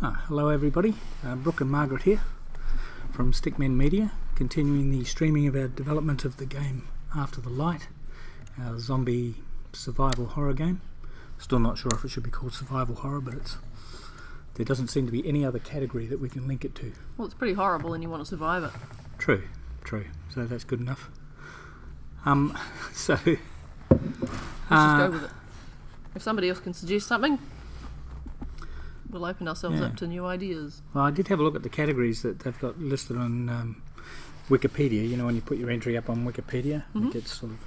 Hello everybody, Brooke and Margaret here from Stickmen Media, continuing the streaming of our development of the game After the Light, our zombie survival horror game. Still not sure if it should be called survival horror, but there doesn't seem to be any other category that we can link it to. Well, it's pretty horrible and you want to survive it. True, so that's good enough. So Let's just go with it. If somebody else can suggest something, we'll open ourselves up to new ideas. Well, I did have a look at the categories that they've got listed on Wikipedia. You know, when you put your entry up on Wikipedia, it gets sort of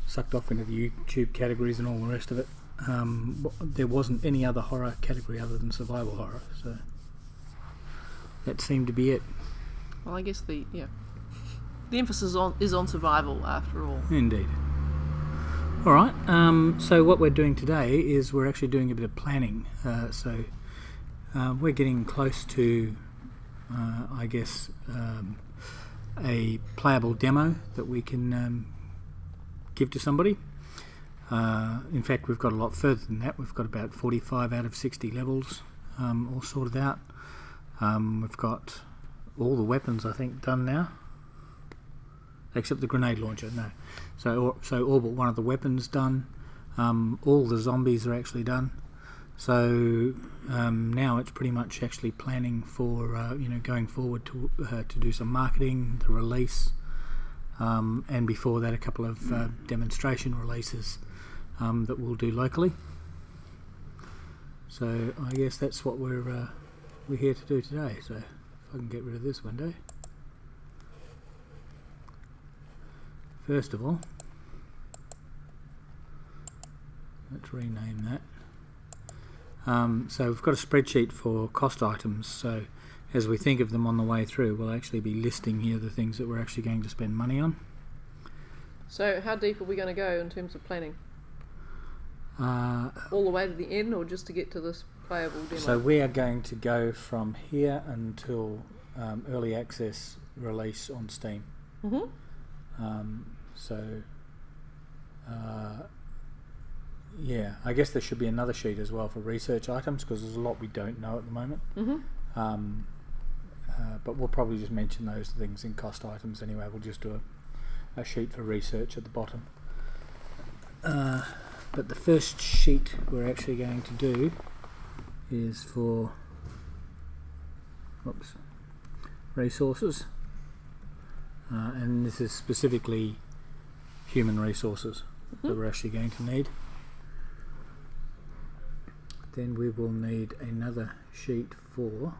sucked off into the YouTube categories and all the rest of it. There wasn't any other horror category other than survival horror, so that seemed to be it. Well, I guess the emphasis is on survival after all. Indeed. All right. So what we're doing today is we're actually doing a bit of planning. We're getting close to, I guess, a playable demo that we can give to somebody. In fact, we've got a lot further than that. We've got about 45 out of 60 levels all sorted out. We've got all the weapons, I think, done now, except the grenade launcher. No. So all but one of the weapons done. All the zombies are actually done. So now it's pretty much actually planning for going forward to do some marketing, the release, and before that a couple of demonstration releases that we'll do locally. So I guess that's what we're here to do today. So if I can get rid of this window. First of all, let's rename that. So we've got a spreadsheet for cost items, so as we think of them on the way through, we'll actually be listing here the things that we're actually going to spend money on. So how deep are we going to go in terms of planning? All the way to the end, or just to get to this playable demo? So we are going to go from here until early access release on Steam. I guess there should be another sheet as well for research items, because there's a lot we don't know at the moment. But we'll probably just mention those things in cost items anyway. We'll just do a sheet for research at the bottom. But the first sheet we're actually going to do is for resources. And this is specifically human resources that we're actually going to need. Then we will need another sheet for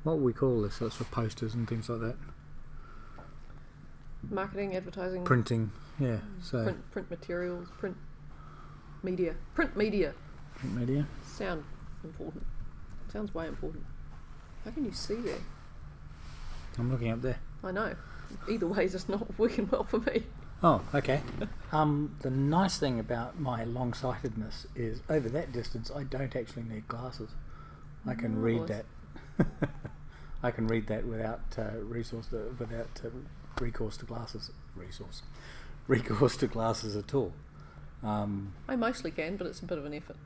what we call this. That's for posters and things like that. Marketing, advertising, printing. Yeah. So print materials, print media. Print media. Sound important. Sounds way important. How can you see there? I'm looking up there. I know. Either way, it's just not working well for me. Oh, okay. The nice thing about my long-sightedness is over that distance I don't actually need glasses. I can read that. I can read that without recourse to glasses. Recourse to glasses at all. I mostly can, but it's a bit of an effort.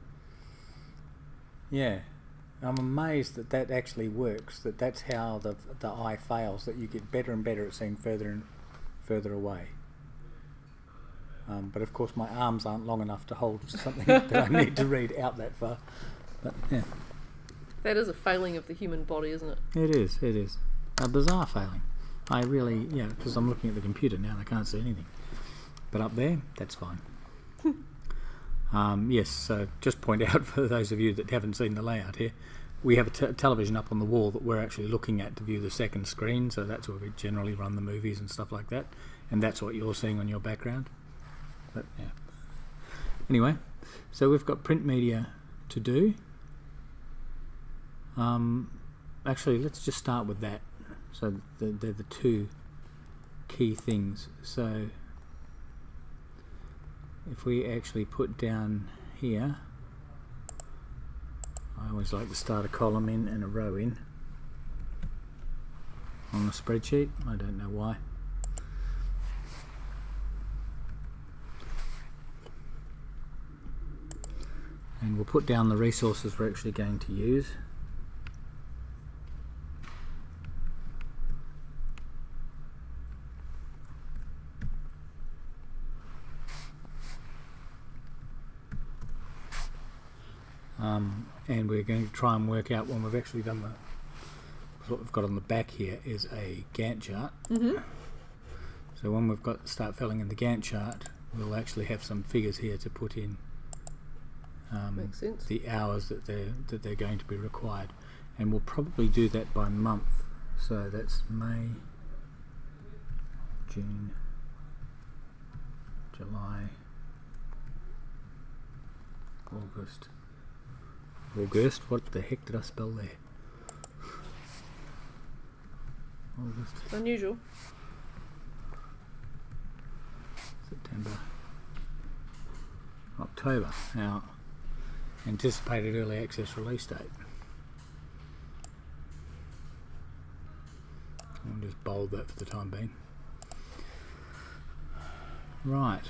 Yeah. I'm amazed that actually works, that's how the eye fails, that you get better and better at seeing further and further away. But of course my arms aren't long enough to hold something that I need to read out that far. But yeah. That is a failing of the human body, isn't it? It is. A bizarre failing. I really, because I'm looking at the computer now and I can't see anything. But up there, that's fine. Yes, so just point out for those of you that haven't seen the layout here, we have a television up on the wall that we're actually looking at to view the second screen, so that's where we generally run the movies and stuff like that, and that's what you're seeing on your background. But yeah. Anyway, so we've got print media to do. Actually, let's just start with that. So they're the two key things. So if we actually put down here, I always like to start a column in and a row in on the spreadsheet. I don't know why. and we'll put down the resources we're actually going to use. And we're going to try and work out when we've actually done what we've got on the back here is a Gantt chart. So when we've got start filling in the Gantt chart, we'll actually have some figures here to put in Makes sense. the hours that they're going to be required, and we'll probably do that by month. So that's May, June, July, August. What the heck did I spell there? August. It's unusual. September. October. Now, anticipated early access release date. I'll just bold that for the time being. Right.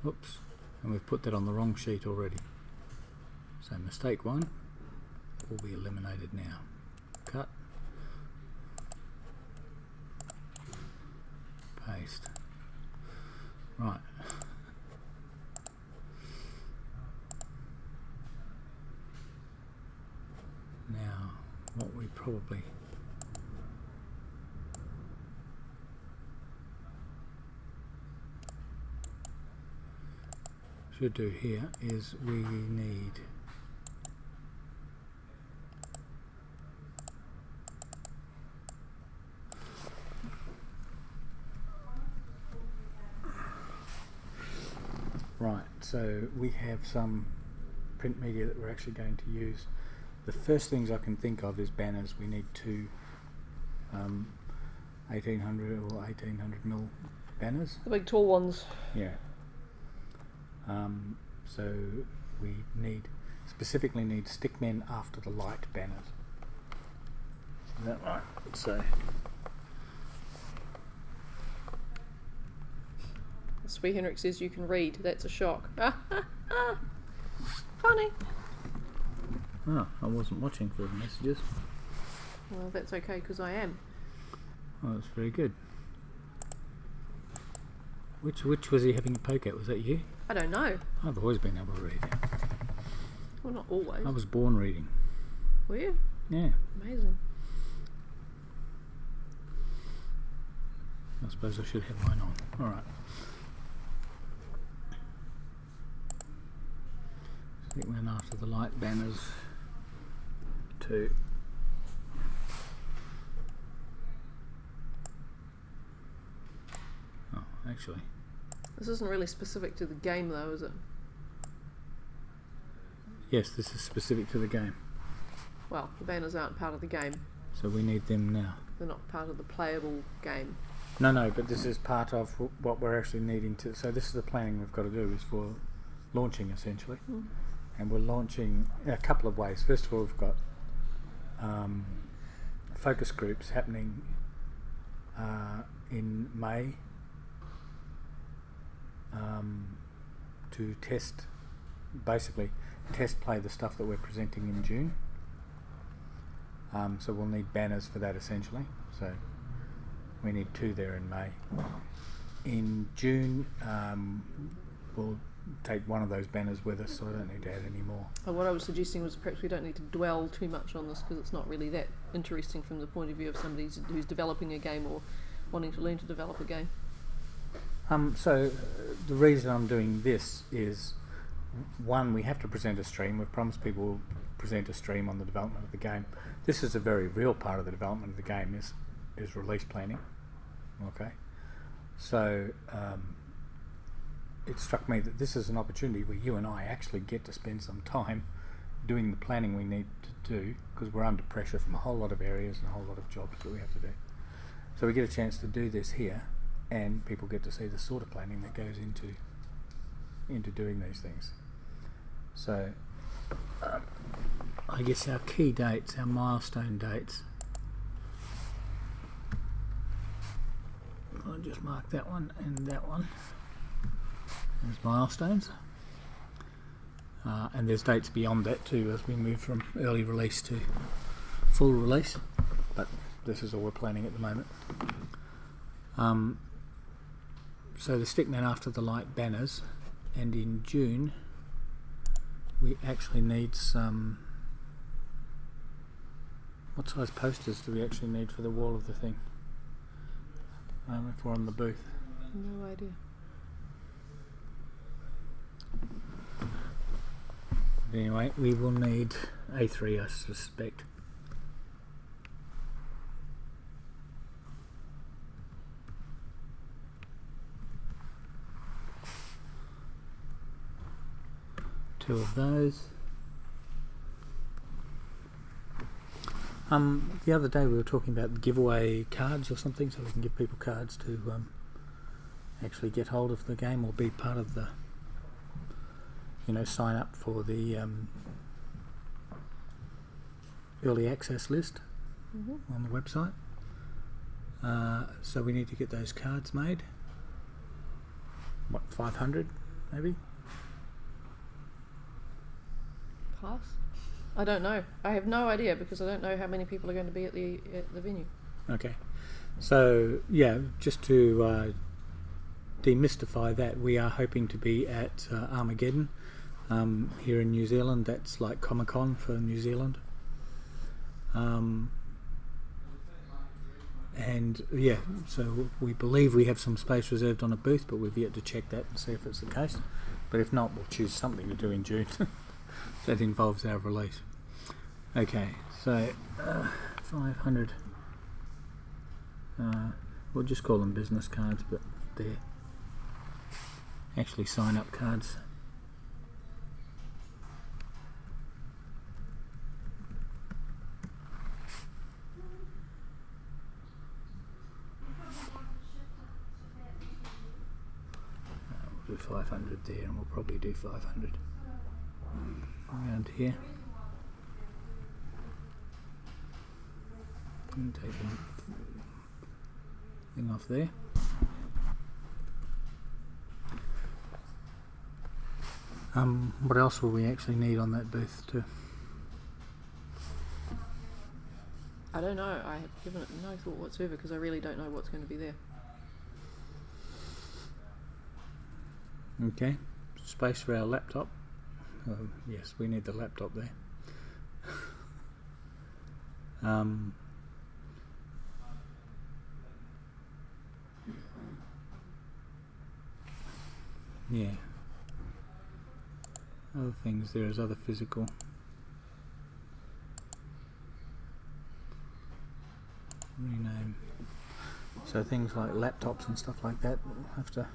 Oops. And we've put that on the wrong sheet already. So mistake 1 will be eliminated now. Cut. Paste. Right. Now, what we probably should do here is we need right, so we have some print media that we're actually going to use. The first things I can think of is banners. We need two 1800 or 1800 mil banners. The big tall ones. Yeah. So we specifically need Stickmen after the light banners. Is that right? So Sweet Henrik says you can read. That's a shock. Funny. I wasn't watching for the messages. Well, that's okay because I am. Oh, that's very good. Which was he having a poke at? Was that you? I don't know. I've always been able to read. Well, not always. I was born reading. Were you? Yeah. Amazing. I suppose I should have mine on. Alright. Stickmen after the light banners. 2. Oh, actually. This isn't really specific to the game though, is it? Yes, this is specific to the game. Well, the banners aren't part of the game. So we need them now. They're not part of the playable game. No, but this is part of what we're actually needing to... So this is the planning we've got to do is for launching essentially. And we're launching in a couple of ways. First of all, we've got focus groups happening in May to test play the stuff that we're presenting in June. So we'll need banners for that essentially. So we need 2 there in May. In June, we'll take one of those banners with us, so I don't need to add any more. What I was suggesting was perhaps we don't need to dwell too much on this because it's not really that interesting from the point of view of somebody who's developing a game or wanting to learn to develop a game. So the reason I'm doing this is, one, we have to present a stream. We've promised people we'll present a stream on the development of the game. This is a very real part of the development of the game is release planning. Okay, so it struck me that this is an opportunity where you and I actually get to spend some time doing the planning we need to do because we're under pressure from a whole lot of areas and a whole lot of jobs that we have to do. So we get a chance to do this here, and people get to see the sort of planning that goes into doing these things. So I guess our key dates, our milestone dates, I'll just mark that one and that one. as milestones. And there's dates beyond that too as we move from early release to full release, but this is all we're planning at the moment. So the Stickmen After the Light banners, and in June we actually need some... What size posters do we actually need for the wall of the thing? If we're on the booth. No idea. But anyway, we will need A3, I suspect. Two of those. The other day we were talking about giveaway cards or something, so we can give people cards to actually get hold of the game or be part of the, sign up for the early access list on the website. So we need to get those cards made. What, 500 maybe? Pass? I don't know. I have no idea because I don't know how many people are going to be at the venue. Okay. So, yeah, just to demystify that, we are hoping to be at Armageddon here in New Zealand. That's like Comic-Con for New Zealand. And, yeah, so we believe we have some space reserved on a booth, but we've yet to check that and see if it's the case. But if not, we'll choose something to do in June. That involves our release. Okay, so 500. We'll just call them business cards, but they're actually sign-up cards. We'll do 500 there, and we'll probably do 500 around here. And take the thing off there. What else will we actually need on that booth too? I don't know. I have given it no thought whatsoever because I really don't know what's going to be there. Okay, space for our laptop. Yes, we need the laptop there. Yeah. Other things, there is other physical. Rename. So things like laptops and stuff like that will have to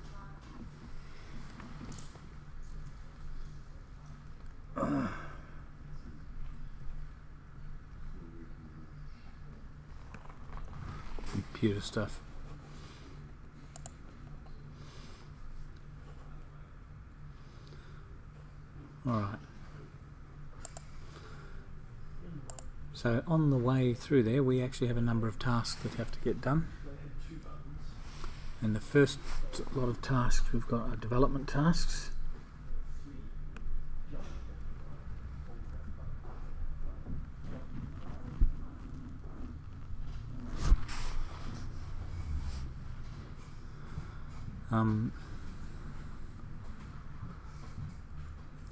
computer stuff. Alright. So on the way through there we actually have a number of tasks that have to get done. And the first lot of tasks we've got are development tasks.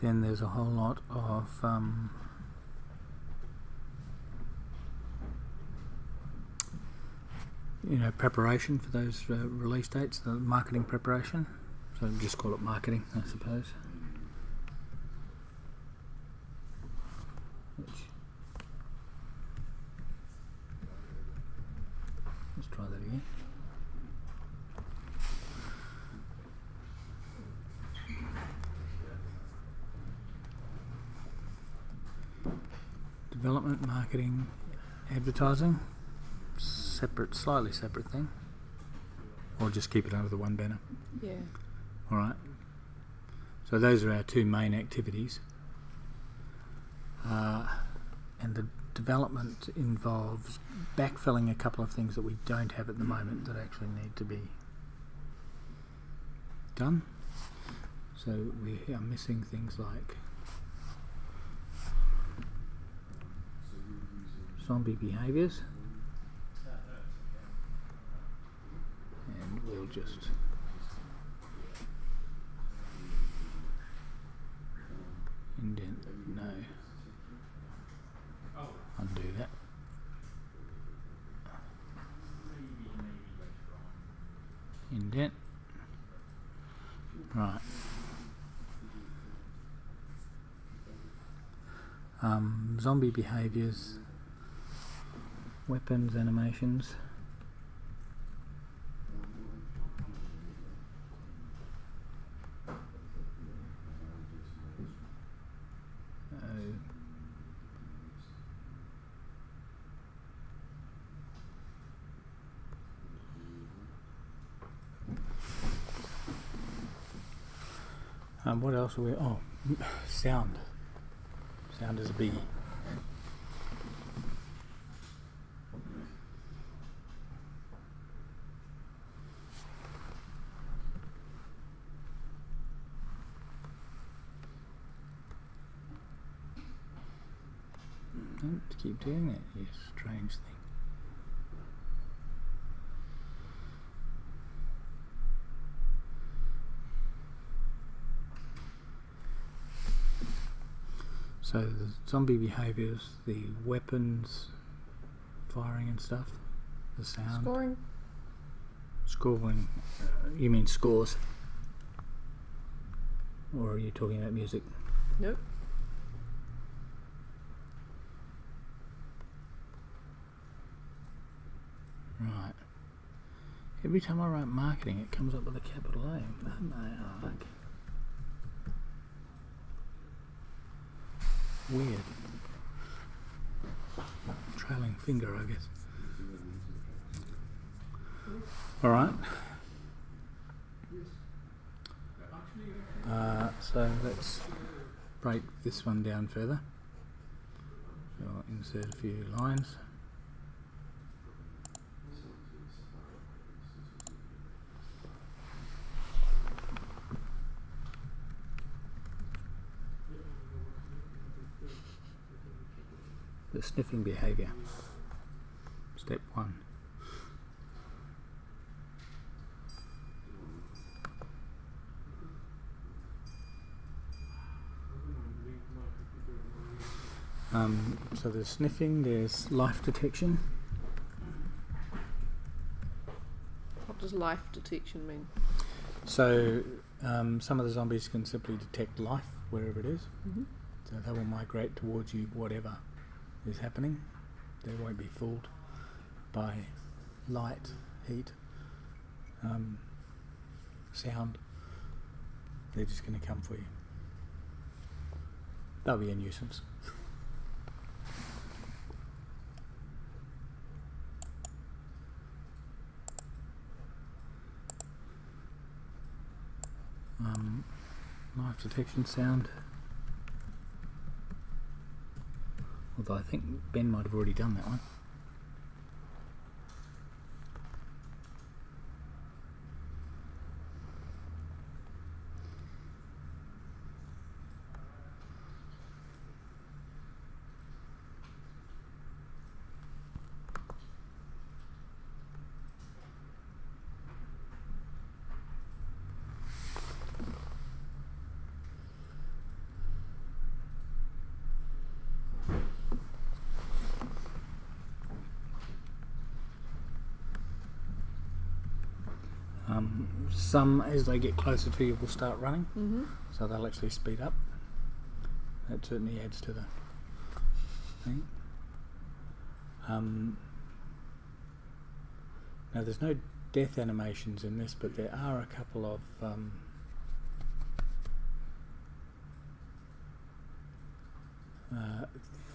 Then there's a whole lot of preparation for those release dates, the marketing preparation. So just call it marketing, I suppose. Let's try that again. Development, marketing, advertising, slightly separate thing, or just keep it under the one banner. Yeah. All right. So those are our two main activities, and the development involves backfilling a couple of things that we don't have at the moment that actually need to be done. So we are missing things like zombie behaviours, and we'll just indent, no, undo that. Indent. Right. Zombie behaviours, weapons, animations. What else are we? Oh, sound. Sound is a biggie. Don't keep doing that, you strange thing. So the zombie behaviours, the weapons, firing and stuff, the sound. Scoring. Scoring. You mean scores? Or are you talking about music? Nope. Right. Every time I write marketing, it comes up with a capital A. M-A-R-K. Weird. Trailing finger, I guess. Alright. So let's break this one down further. So I'll insert a few lines. The sniffing behaviour. Step 1. So there's sniffing, there's life detection. What does life detection mean? So some of the zombies can simply detect life wherever it is. Mm-hmm. So they will migrate towards you whatever is happening. They won't be fooled by light, heat, sound. They're just going to come for you. They'll be a nuisance. Life detection sound. Although I think Ben might have already done that one. Some, as they get closer to you, will start running, so they'll actually speed up. That certainly adds to the thing. Now there's no death animations in this, but there are a couple of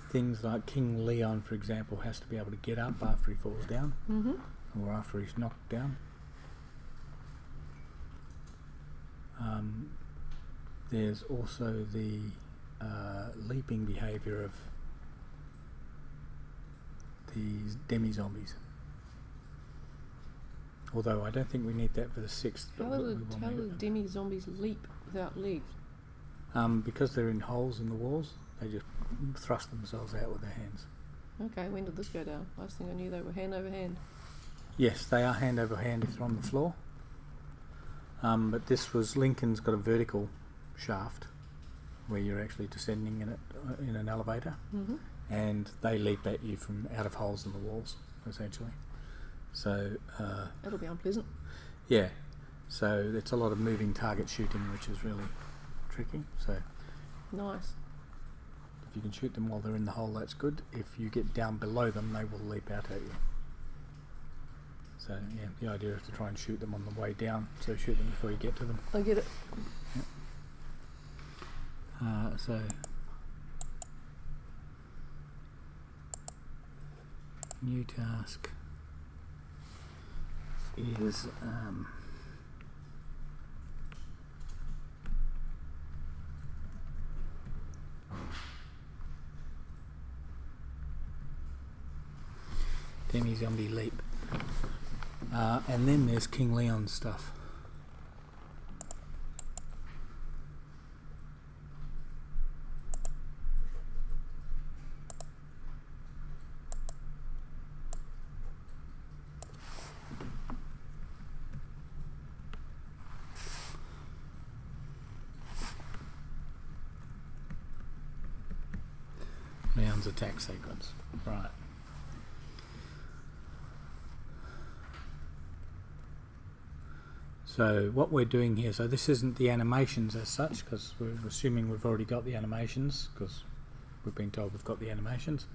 things like King Leon, for example, has to be able to get up after he falls down, or after he's knocked down. There's also the leaping behaviour of these demi-zombies. Although I don't think we need that for the 6th. How do demi-zombies leap? without legs? Because they're in holes in the walls, they just thrust themselves out with their hands. Okay, when did this go down? Last thing I knew they were hand over hand. Yes, they are hand over hand if they're on the floor. But this was, Lincoln's got a vertical shaft where you're actually descending in it in an elevator, and they leap at you from out of holes in the walls, essentially. So that'll be unpleasant. Yeah, so it's a lot of moving target shooting, which is really tricky. So nice. If you can shoot them while they're in the hole, that's good. If you get down below them, they will leap out at you. So yeah, the idea is to try and shoot them on the way down, so shoot them before you get to them. I get it. Yep. So new task is Demi-zombie leap. And then there's King Leon's stuff. Leon's attack sequence. Right. So what we're doing here, so this isn't the animations as such, because we're assuming we've already got the animations, because we've been told we've got the animations.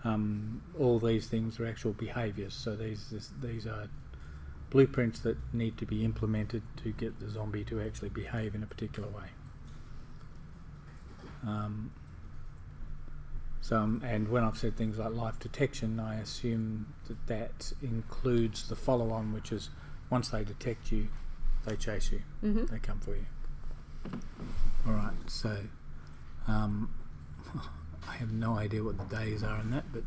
All these things are actual behaviours, so these are blueprints that need to be implemented to get the zombie to actually behave in a particular way. And when I've said things like life detection, I assume that includes the follow-on, which is once they detect you, they chase you. They come for you. Alright, so I have no idea what the days are in that, but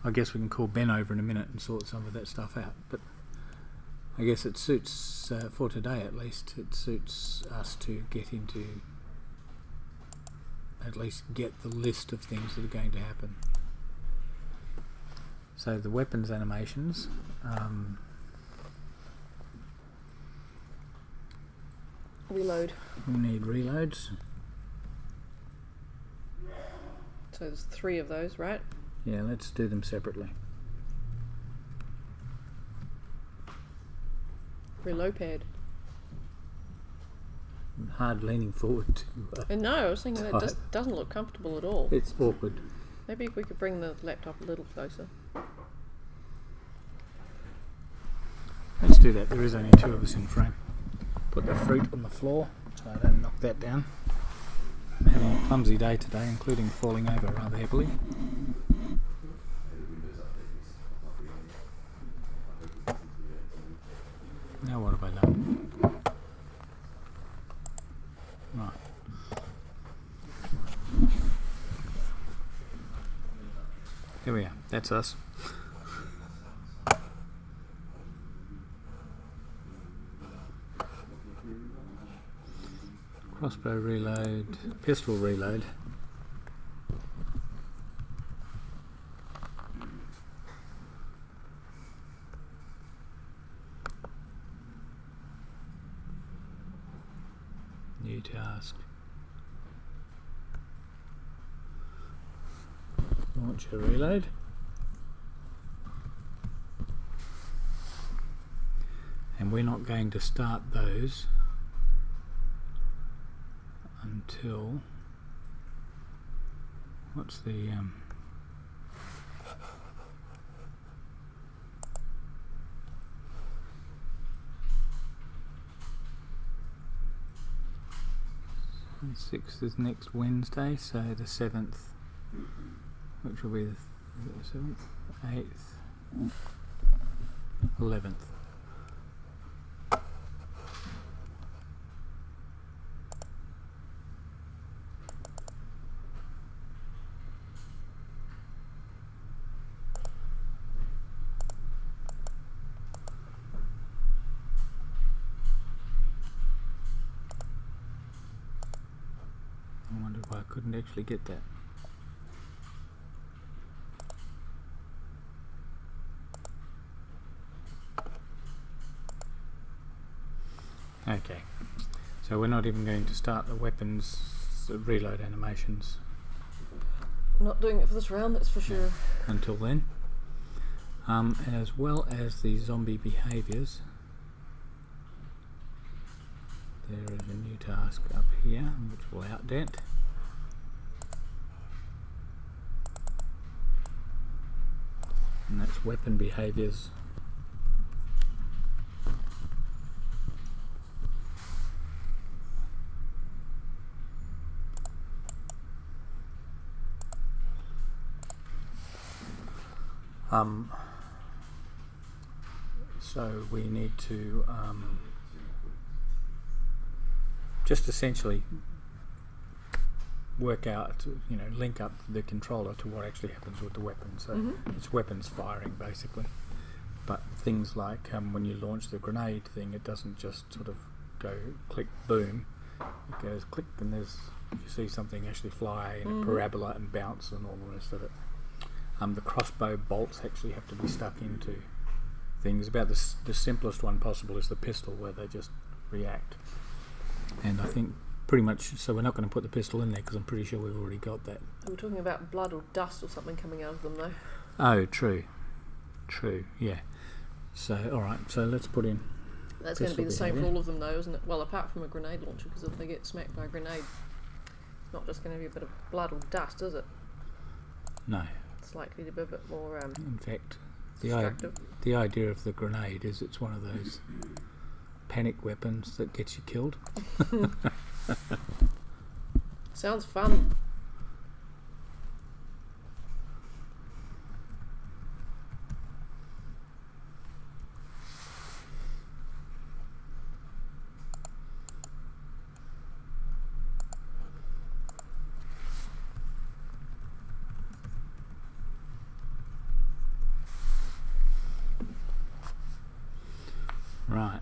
I guess we can call Ben over in a minute and sort some of that stuff out. But I guess it suits, for today at least, it suits us to get into, at least get the list of things that are going to happen. So the weapons animations, reload. We need reloads. So there's 3 of those, right? Yeah, let's do them separately. Reload pad. I'm hard leaning forward to. And no, I was thinking that just doesn't look comfortable at all. It's awkward. Maybe if we could bring the laptop a little closer. Let's do that. There is only 2 of us in frame. Put the fruit on the floor so I don't knock that down. I'm having a clumsy day today, including falling over rather heavily. Now what have I done? Right. Here we are. That's us. Crossbow reload, pistol reload. New task. Launch a reload. And we're not going to start those until, what's the the 6th is next Wednesday, so the 7th, which will be the 7th, 8th, 11th. wondered why I couldn't actually get that. Okay, so we're not even going to start the weapons reload animations Not doing it for this round, that's for sure. until then. As well as the zombie behaviours, there is a new task up here which will outdent. And that's weapon behaviours. So we need to just essentially work out, link up the controller to what actually happens with the weapon. So it's weapons firing basically. But things like when you launch the grenade thing, it doesn't just sort of go click boom. It goes click and you see something actually fly in a parabola and bounce and all the rest of it. The crossbow bolts actually have to be stuck into things. About the simplest one possible is the pistol, where they just react. And I think pretty much, so we're not going to put the pistol in there because I'm pretty sure we've already got that. We were talking about blood or dust or something coming out of them though. Oh, true, yeah. So, alright, so let's put in. That's going to be the same for all of them though, isn't it? Well, apart from a grenade launcher, because if they get smacked by a grenade, it's not just going to be a bit of blood or dust, is it? No. It's likely to be a bit more in fact, destructive. The idea of the grenade is it's one of those panic weapons that gets you killed. Sounds fun. Right.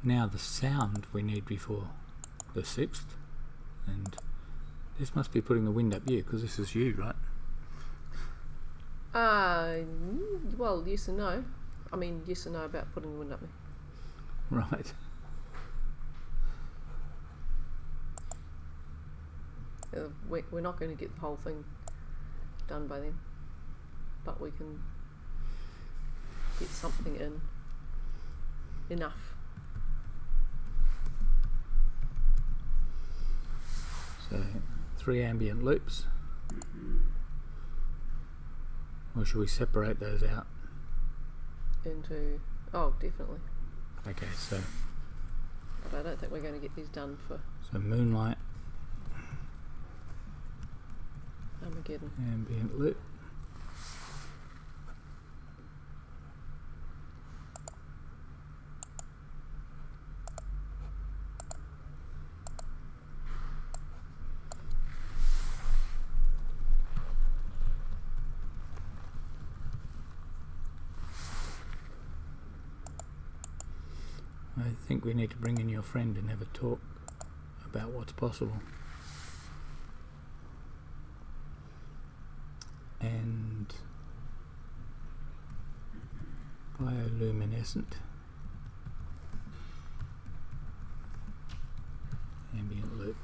Now the sound we need before the 6th, and this must be putting the wind up you, because this is you, right? Well, yes and no. I mean, yes and no about putting the wind up me. Right. We're not going to get the whole thing done by then, but we can get something in enough. So 3 ambient loops, or should we separate those out? Into, oh, definitely. Okay, so But I don't think we're going to get these done for Moonlight, Armageddon. ambient loop. I think we need to bring in your friend and have a talk about what's possible. And bioluminescent ambient loop.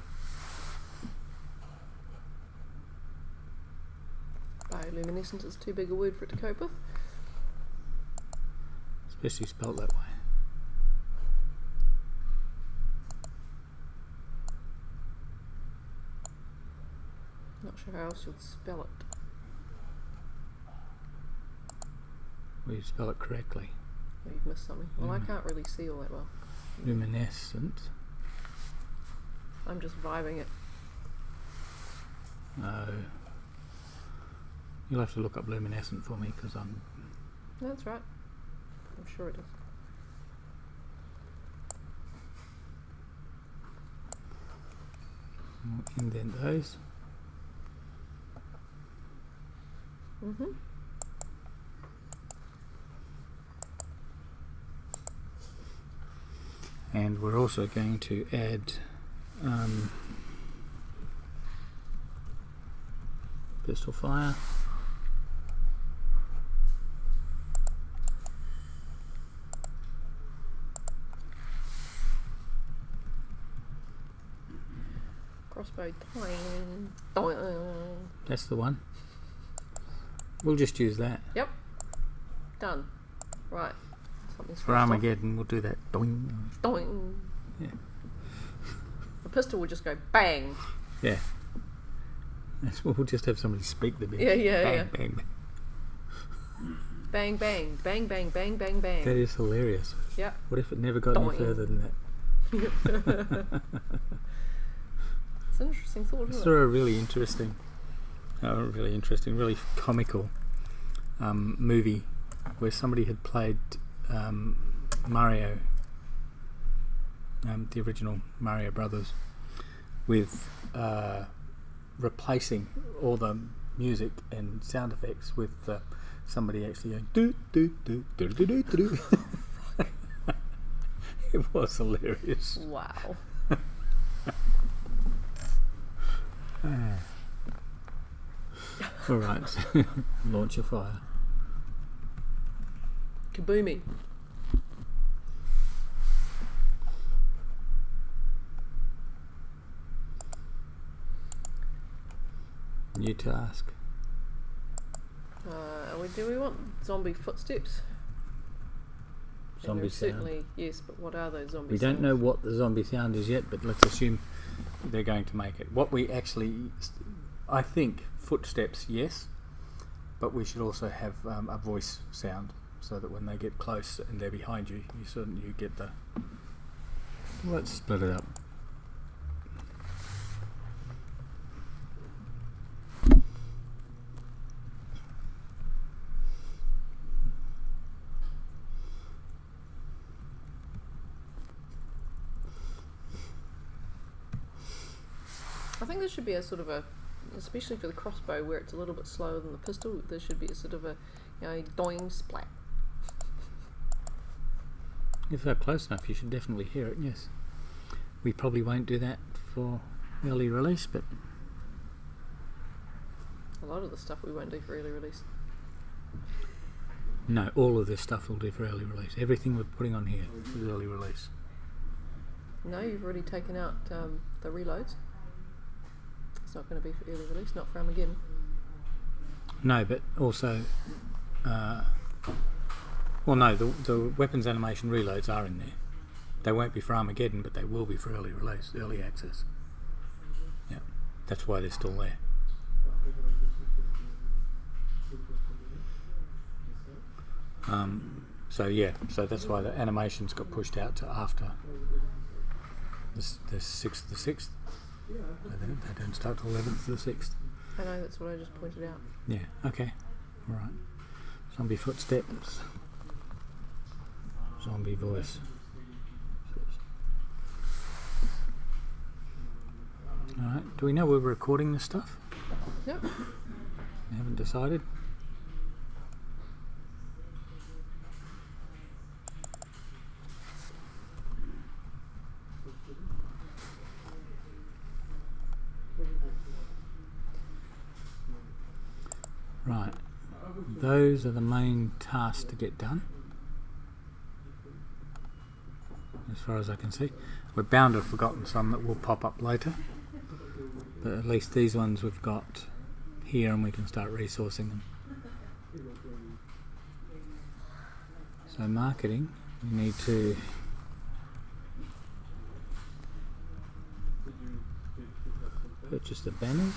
Bioluminescence is too big a word for it to cope with. Especially spelt that way. Not sure how else you'd spell it. We spell it correctly. Oh, you've missed something. Well, I can't really see all that well. Luminescent. I'm just vibing it. Oh. You'll have to look up luminescent for me because I'm. No, that's right. I'm sure it is. We'll indent those. And we're also going to add pistol fire. Crossbow. Doing, doing. That's the one. We'll just use that. Yep. Done. Right. Something's For Armageddon, we'll do that. Doing. Doing. Yeah. The pistol will just go bang. Yeah. That's, we'll just have somebody speak the bit. Yeah, bang, Bang, bang, bang. bang, bang, bang, bang, bang, bang. That is hilarious. Yep. What if it never got any further than that? It's an interesting thought, I isn't saw it? a really interesting, really comical movie where somebody had played Mario, the original Mario Brothers, with replacing all the music and sound effects with somebody actually going do do do do do do do. It was hilarious. Wow. All right, launch your fire. Kaboomy. New task. Do we want zombie footsteps? Zombie sound. Certainly, yes, but what are those zombie We don't sounds? know what the zombie sound is yet, but let's assume they're going to make it. What we actually, I think, footsteps, yes, but we should also have a voice sound so that when they get close and they're behind you, you get the. Let's split it up. I think there should be a sort of a, especially for the crossbow where it's a little bit slower than the pistol, there should be a sort of a, doing splat. If they're close enough, you should definitely hear it, yes. We probably won't do that for early release, but A lot of the stuff we won't do for early release. no, all of this stuff we'll do for early release. Everything we're putting on here is early release. No, you've already taken out the reloads. It's not going to be for early release, not for Armageddon. No, but also, the weapons animation reloads are in there. They won't be for Armageddon, but they will be for early release, early access. Yeah, that's why they're still there. So that's why the animations got pushed out to after the 6th of the 6th. They don't start till 11th of the 6th. I know, that's what I just pointed out. Yeah, okay. Alright. Zombie footsteps. Zombie voice. Alright, do we know we're recording this stuff? Yep. We haven't decided. Right, those are the main tasks to get done, as far as I can see. We're bound to have forgotten some that will pop up later, but at least these ones we've got here and we can start resourcing them. So marketing, we need to purchase the banners.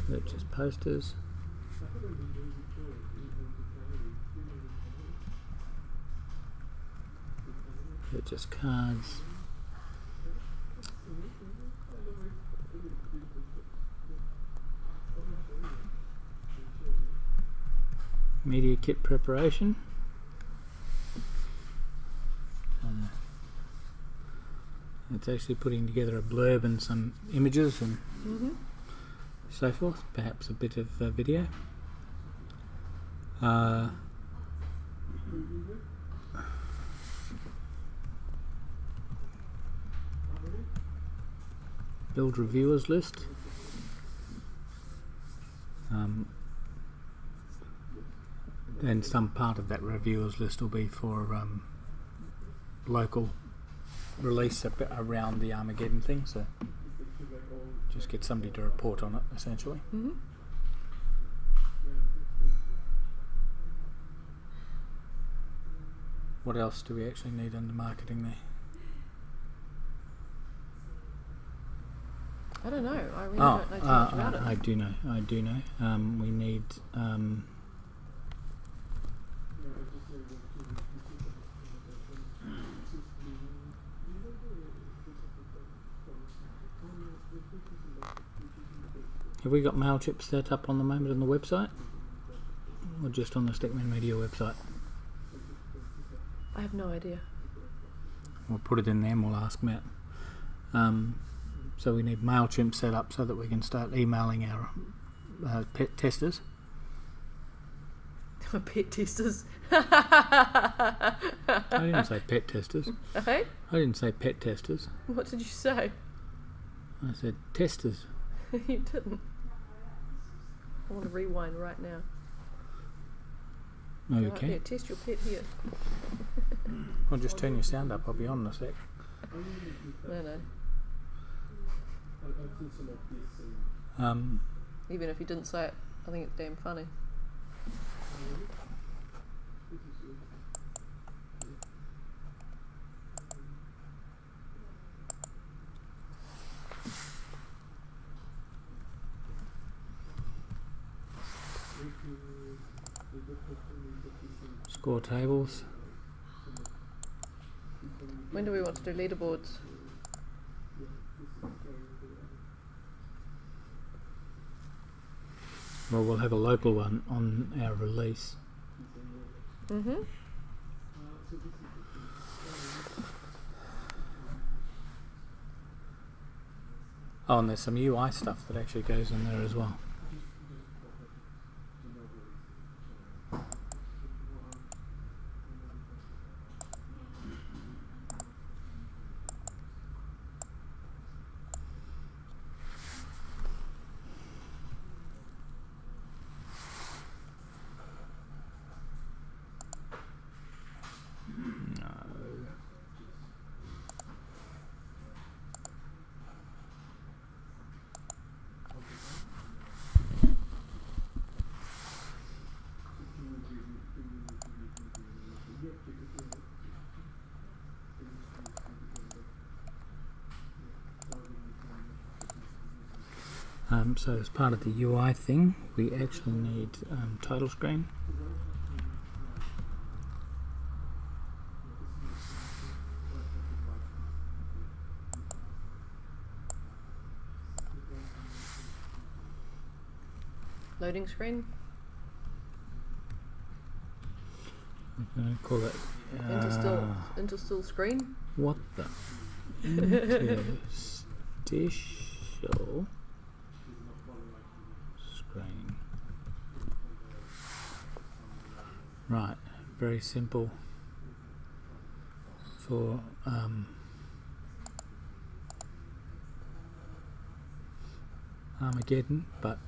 Purchase posters. Purchase cards. Media kit preparation. It's actually putting together a blurb and some images and so forth, perhaps a bit of video. Build reviewers list. And some part of that reviewers list will be for local release around the Armageddon thing, so just get somebody to report on it essentially. What else do we actually need under marketing there? I don't know. I really don't know too much about it. I do know. We need have we got MailChimp set up on the moment on the website? Or just on the Stickmen Media website? I have no idea. We'll put it in there and we'll ask Matt. So we need MailChimp set up so that we can start emailing our pet testers. Pet testers? I didn't say pet testers. Hey? I didn't say pet testers. What did you say? I said testers. You didn't. I want to rewind right now. Okay. Right, yeah, test your pet here. I'll just turn your sound up. I'll be on in a sec. No. Um, Even if you didn't say it, I think it's damn funny. score tables. When do we want to do leaderboards? Well, we'll have a local one on our release. Oh, and there's some UI stuff that actually goes in there as well. So as part of the UI thing, we actually need title screen. Loading screen? I'm going to call it... interstill screen? What the? Interstitial screen. Right, very simple for Armageddon, but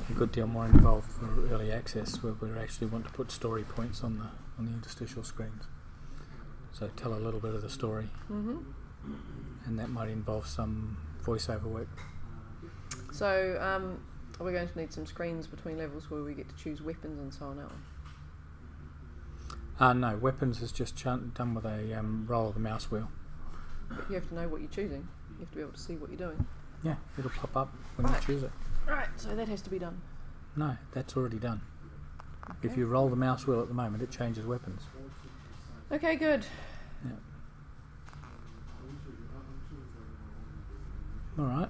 a good deal more involved for early access, where we actually want to put story points on the interstitial screens. So tell a little bit of the story, and that might involve some voiceover work. So we're going to need some screens between levels where we get to choose weapons and so on, aren't we? No, weapons is just done with a roll of the mouse wheel. But you have to know what you're choosing. You have to be able to see what you're doing. Yeah, it'll pop up when you choose it. Right, so that has to be done. No, that's already done. Okay. If you roll the mouse wheel at the moment, it changes weapons. Okay, good. Yeah. Alright.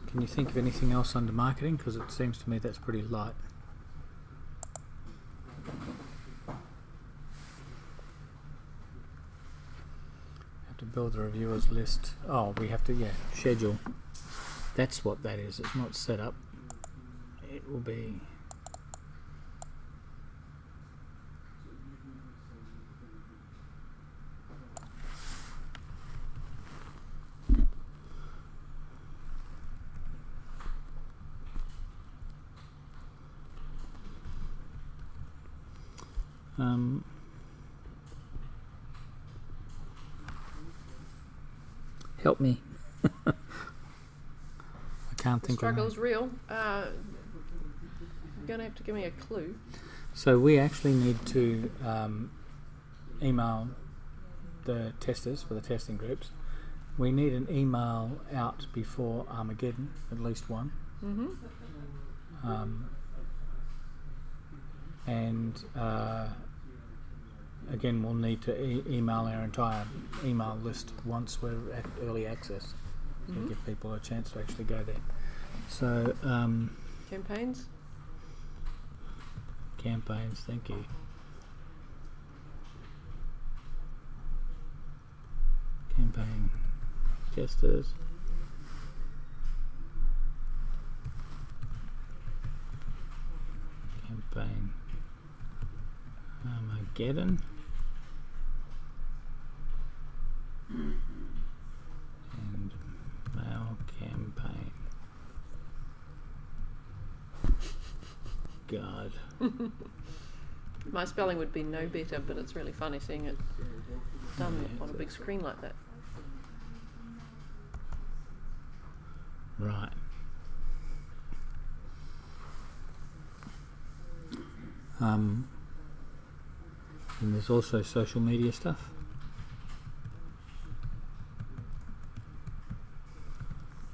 Can you think of anything else under marketing? Because it seems to me that's pretty light. build a reviewers list. Oh, we have to, schedule. That's what that is. It's not set up. It will be... help me. I can't The think struggle of is real. You're going to have to give me a clue. So we actually need to email the testers for the testing groups. We need an email out before Armageddon, at least one. And again, we'll need to email our entire email list once we're at early access to give people a chance to actually go there. So Campaigns? Campaigns, thank you. Campaign testers. Campaign Armageddon. And mail campaign. God. My spelling would be no better, but it's really funny seeing it done on a big screen like that. Right. And there's also social media stuff.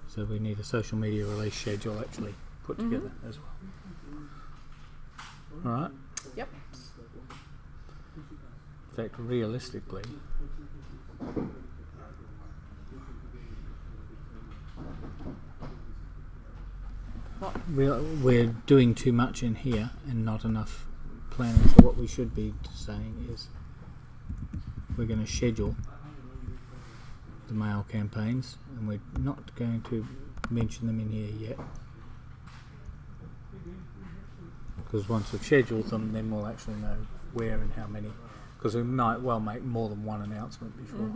So we need a social media release schedule actually put together as well. All right. Yep. In fact, realistically, we're doing too much in here and not enough planning. So what we should be saying is we're going to schedule the mail campaigns, and we're not going to mention them in here yet, because once we've scheduled them, then we'll actually know where and how many, because we might well make more than one announcement before.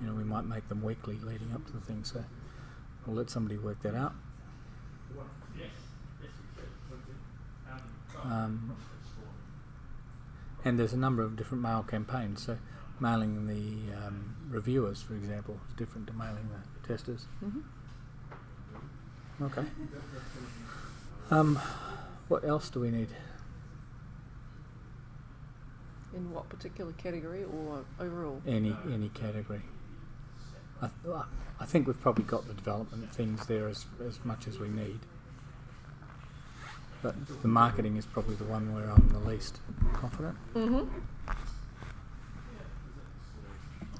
We might make them weekly leading up to the thing, so we'll let somebody work that out. And there's a number of different mail campaigns, so mailing the reviewers, for example, is different to mailing the testers. Okay. What else do we need? In what particular category or overall? Any category. I think we've probably got the development things there as much as we need. But the marketing is probably the one where I'm the least confident.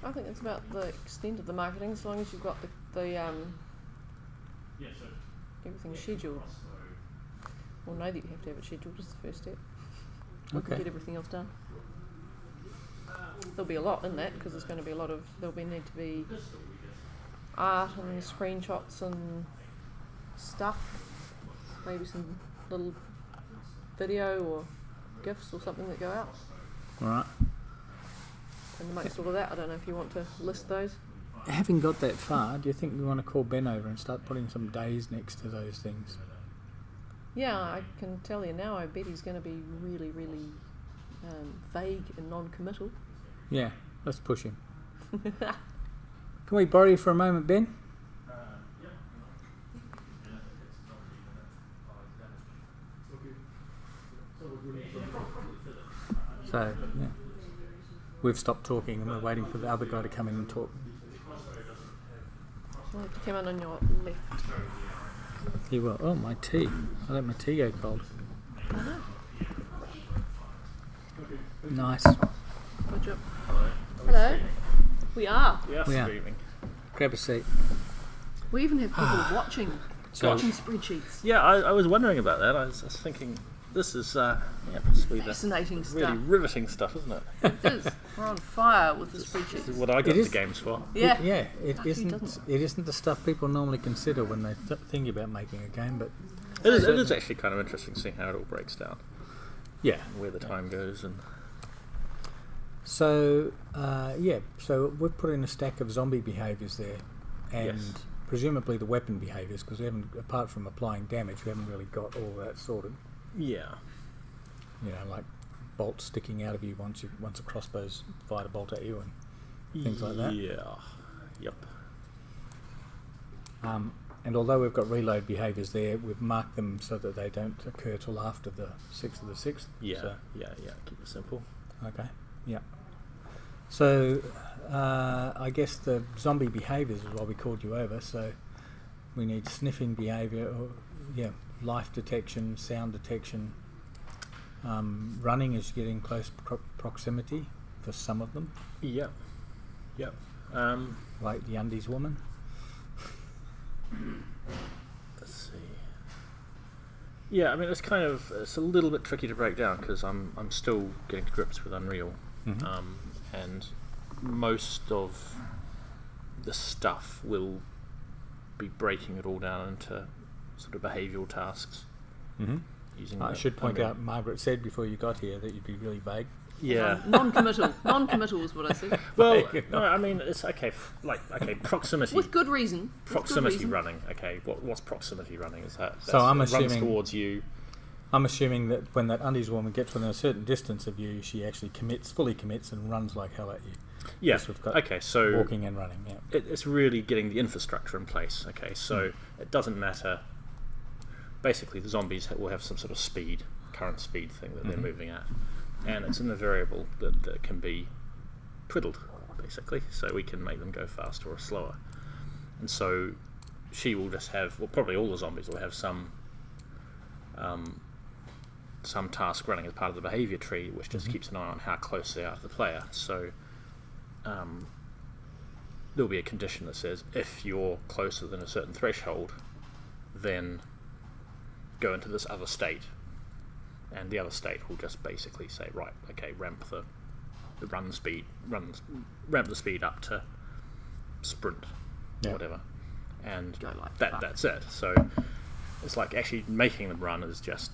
I think it's about the extent of the marketing, as long as you've got the everything scheduled. Or know that you have to have it scheduled is the first step. Okay. Get everything else done. There'll be a lot in that because there's going to be a lot of. Need to be art and screenshots and stuff. Maybe some little video or GIFs or something that go out. All right. And amongst all of that, I don't know if you want to list those. Having got that far, do you think we want to call Ben over and start putting some days next to those things? Yeah, I can tell you now, I bet he's going to be really, really vague and non-committal. Yeah, let's push him. Can we borrow you for a moment, Ben? So, yeah. We've stopped talking and we're waiting for the other guy to come in and talk. You'll have to come in on your left. He will. Oh, my tea. I let my tea go cold. Nice. Good job. Hello. We are. Yes, We are. good evening. Grab a seat. We even have people watching spreadsheets. Yeah, I was wondering about that. I was thinking, This is this will be the Fascinating really stuff. riveting stuff, isn't it? It is. We're on fire with the This spreadsheets. is what I got It the is. games for. Yeah. It Fuck, who isn't. doesn't? It isn't the stuff people normally consider when they think about making a game. But It is actually kind of interesting seeing how it all breaks down, yeah. and where the time goes, and So so we've put in a stack of zombie behaviours there, and Yes. presumably the weapon behaviours, because we haven't, apart from applying damage, we haven't really got all that sorted. yeah. You know, like bolts sticking out of you once a crossbow's fired a bolt at you and things like that. Yeah. Yep. And although we've got reload behaviours there, we've marked them so that they don't occur till after the 6th of the 6th. Yeah. So, Yeah. Keep it simple. okay. Yeah. So I guess the zombie behaviours is why we called you over. So we need sniffing behaviour, or life detection, sound detection. Running is getting close proximity for some of them, Yep. Yep. like the undies woman. Let's see. Yeah, I mean it's a little bit tricky to break down because I'm still getting to grips with Unreal, and most of the stuff will be breaking it all down into sort of behavioural tasks. Mm-hmm. Using I the should point Unreal. out, Margaret said before you got here that you'd be really vague. Yeah. Non-committal. Non-committal is what I said. Well, no, I mean it's okay. Proximity. With good reason. Proximity running. Okay, what's proximity running? Is that So I'm it runs assuming- towards you? I'm assuming that when that undies woman gets within a certain distance of you, she actually fully commits and runs like hell at you. Yeah. Yes, we've got Okay, so walking and running. Yeah. it's really getting the infrastructure in place. Okay, so it doesn't matter. Basically, the zombies will have some sort of current speed thing that they're moving at, and it's in a variable that can be twiddled, basically, so we can make them go faster or slower. And so she will just have, well, probably all the zombies will have some task running as part of the behaviour tree, which just keeps an eye on how close they are to the player. So there'll be a condition that says if you're closer than a certain threshold, then go into this other state, and the other state will just basically say, right, okay, ramp the speed up to sprint, Yeah. or whatever, and Go like fuck. that's it. So it's like actually making them run is just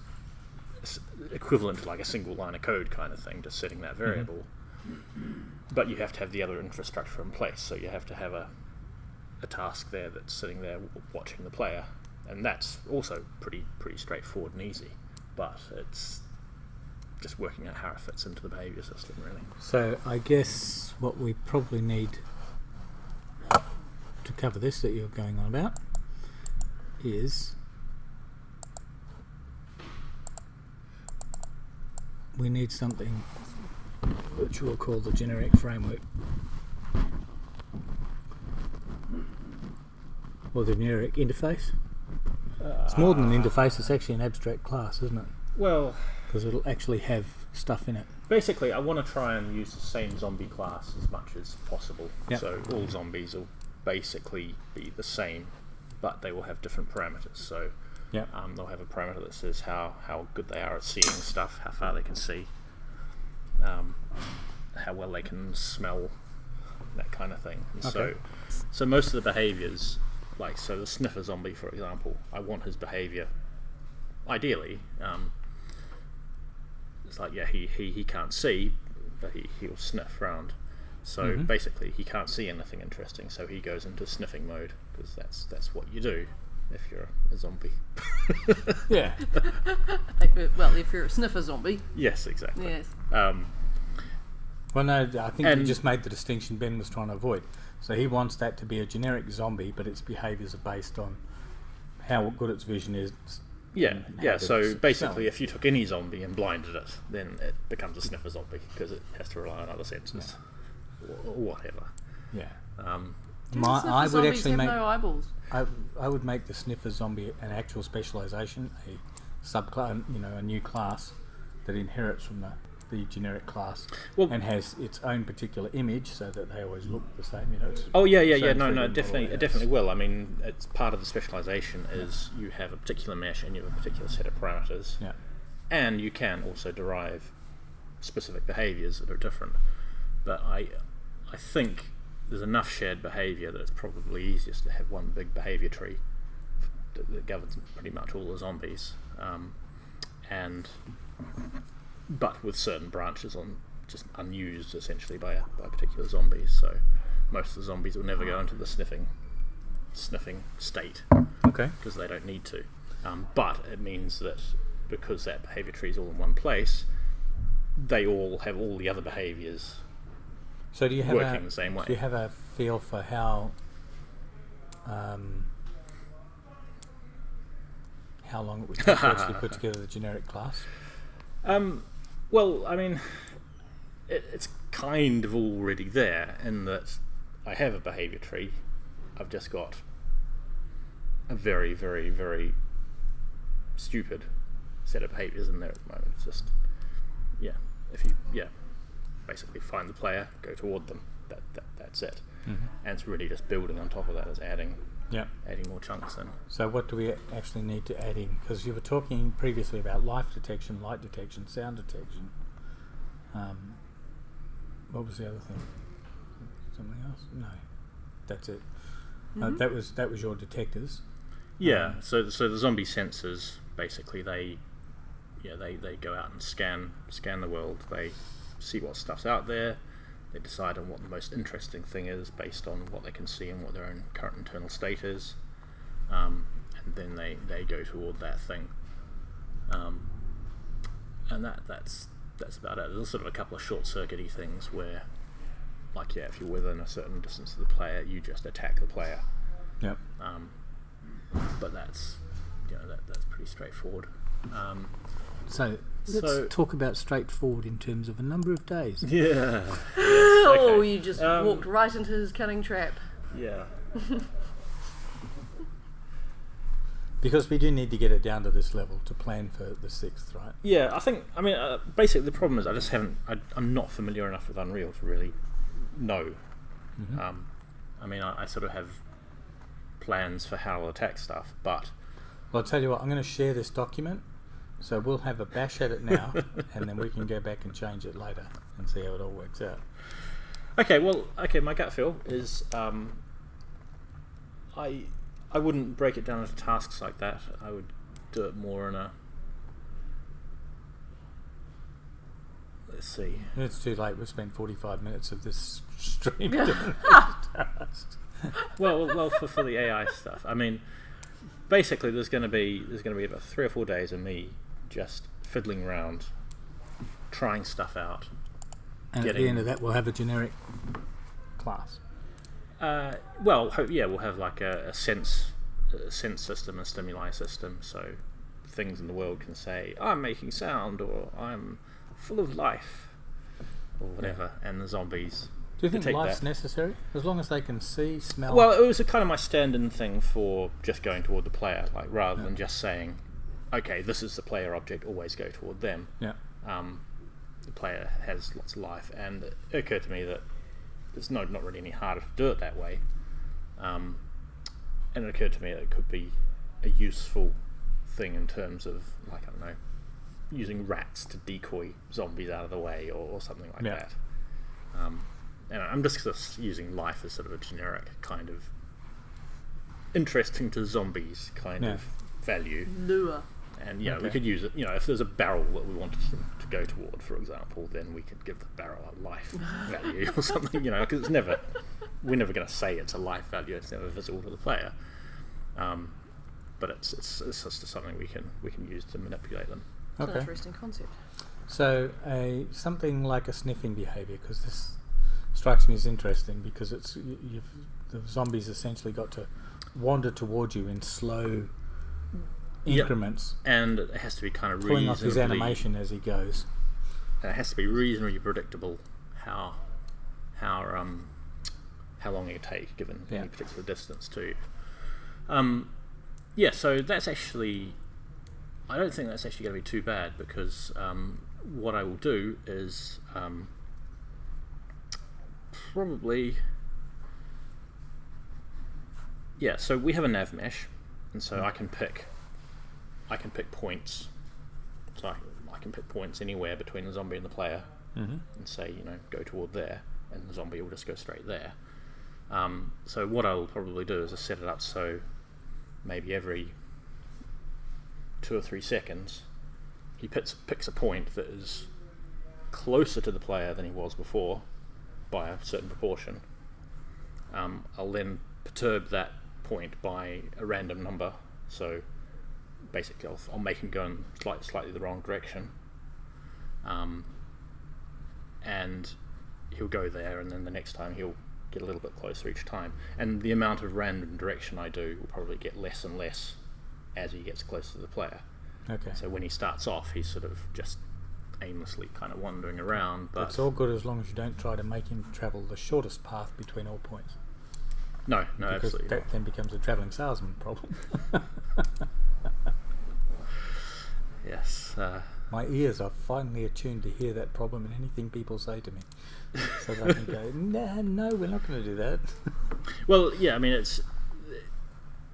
equivalent to like a single line of code kind of thing, just setting that variable. But you have to have the other infrastructure in place, so you have to have a task there that's sitting there watching the player, and that's also pretty straightforward and easy, but it's just working out how it fits into the behaviour system, really. So I guess what we probably need to cover this that you're going on about is we need something which we'll call the generic framework, or the generic interface. It's more than an interface, it's actually an abstract class, isn't it? Well, Because it'll actually have stuff in it. basically I want to try and use the same zombie class as much as possible. Yep. So all zombies will basically be the same, but they will have different parameters. So Yeah. they'll have a parameter that says how good they are at seeing stuff, how far they can see, how well they can smell, that kind of thing. And Okay. so most of the behaviours, like so the sniffer zombie, for example, I want his behaviour, ideally, it's like, yeah, he can't see, but he'll sniff around. So basically he can't see anything interesting, so he goes into sniffing mode, because that's what you do if you're a zombie. Yeah. Well, if you're a sniffer zombie, Yes, exactly. yes. Well, no, I think you And- just made the distinction Ben was trying to avoid. So he wants that to be a generic zombie, but its behaviours are based on how good its vision is. Yeah, and how yeah. good So it's basically, smelling. if you took any zombie and blinded it, then it becomes a sniffer zombie because it has to rely on other senses, or whatever. Yeah. Do My- sniffer I would zombies actually have make no eyeballs? I would make the sniffer zombie an actual specialisation, a subclass, a new class that inherits from the generic class, Well- and has its own particular image, so that they always look the same. It's Oh yeah. same No, 3D no, model, definitely, yeah. it definitely will. I mean, it's part of the specialization is you have a particular mesh and you have a particular set of parameters, Yeah. and you can also derive specific behaviours that are different. But I think there's enough shared behaviour that it's probably easiest to have one big behaviour tree that governs pretty much all the zombies, but with certain branches on just unused essentially by particular zombies. So most of the zombies will never go into the sniffing state, Okay. because they don't need to. But it means that because that behaviour tree is all in one place, they all have all the other behaviours So do you have working the same way. Do you have a feel for how long it would take to actually put together the generic class? Well, I mean, it's kind of already there in that I have a behaviour tree. I've just got a very, very, very stupid set of behaviours in there at the moment. It's just, basically find the player, go toward them. That's it. Mm-hmm. And it's really just building on top of that, is adding Yeah. more chunks in. So what do we actually need to add in? Because you were talking previously about life detection, light detection, sound detection. What was the other thing? Something else? No, that's it. That was your detectors. Yeah. So the zombie sensors basically they go out and scan the world. They see what stuff's out there. They decide on what the most interesting thing is based on what they can see and what their own current internal state is, and then they go toward that thing. And that's about it. There's sort of a couple of short-circuity things where, like, if you're within a certain distance of the player, you just attack the player. Yep. But that's that's pretty straightforward. So let's talk about straightforward in terms of a number of days. Yeah. Oh, Okay. you just walked right into his cunning trap. Yeah. Because we do need to get it down to this level to plan for the 6th, right? Yeah, I mean, basically the problem is I'm not familiar enough with Unreal to really know. Mm-hmm. I mean, I sort of have plans for how I'll attack stuff, but... Well, I'll tell you what, I'm going to share this document, so we'll have a bash at it now, and then we can go back and change it later and see how it all works out. Okay, my gut feel is I wouldn't break it down into tasks like that. I would do it more in a... Let's see. It's too late. We've spent 45 minutes of this stream doing these tasks. Well, for the AI stuff. I mean, basically, there's going to be about 3 or 4 days of me just fiddling around, trying stuff out. And at the end of that, we'll have a generic class. We'll have like a sense system, a stimuli system. So things in the world can say, "I'm making sound," or "I'm full of life," or whatever. Yeah. And the zombies. Do you think life's necessary? As long as they can see, smell... Well, it was a kind of my stand-in thing for just going toward the player, like rather than just saying, okay, this is the player object, always go toward them. Yeah. The player has lots of life, and it occurred to me that it's not really any harder to do it that way. And it occurred to me that it could be a useful thing in terms of, like, I don't know, using rats to decoy zombies out of the way or something like that. And I'm just using life as sort of a generic kind of interesting to zombies kind of value. Lure. And we could use it, if there's a barrel that we wanted to go toward, for example, then we could give the barrel a life value or something, because we're never going to say it's a life value, it's never visible to the player. But it's just something we can use to manipulate them. It's an interesting concept. So something like a sniffing behaviour, because this strikes me as interesting, because it's the zombies essentially got to wander towards you in slow increments. Yep. And it has to be kind of pulling off his animation as he goes. And it has to be reasonably predictable how long it take given any particular distance too. So that's actually, I don't think that's actually going to be too bad, because what I will do is probably so we have a nav mesh, and so I can pick points. So I can pick points anywhere between the zombie and the player, and say, go toward there, and the zombie will just go straight there. So what I'll probably do is just set it up so maybe every 2 or 3 seconds he picks a point that is closer to the player than he was before by a certain proportion. I'll then perturb that point by a random number, so basically I'll make him go in slightly the wrong direction, and he'll go there, and then the next time he'll get a little bit closer each time, and the amount of random direction I do will probably get less and less as he gets closer to the player. Okay. So when he starts off, he's sort of just aimlessly kind of wandering around. But it's all good as long as you don't try to make him travel the shortest path between all points. No, Because absolutely that not. then becomes a travelling salesman problem. Yes. My ears are finally attuned to hear that problem in anything people say to me. So that I can go, no, we're not going to do that. Well, yeah, I mean, it's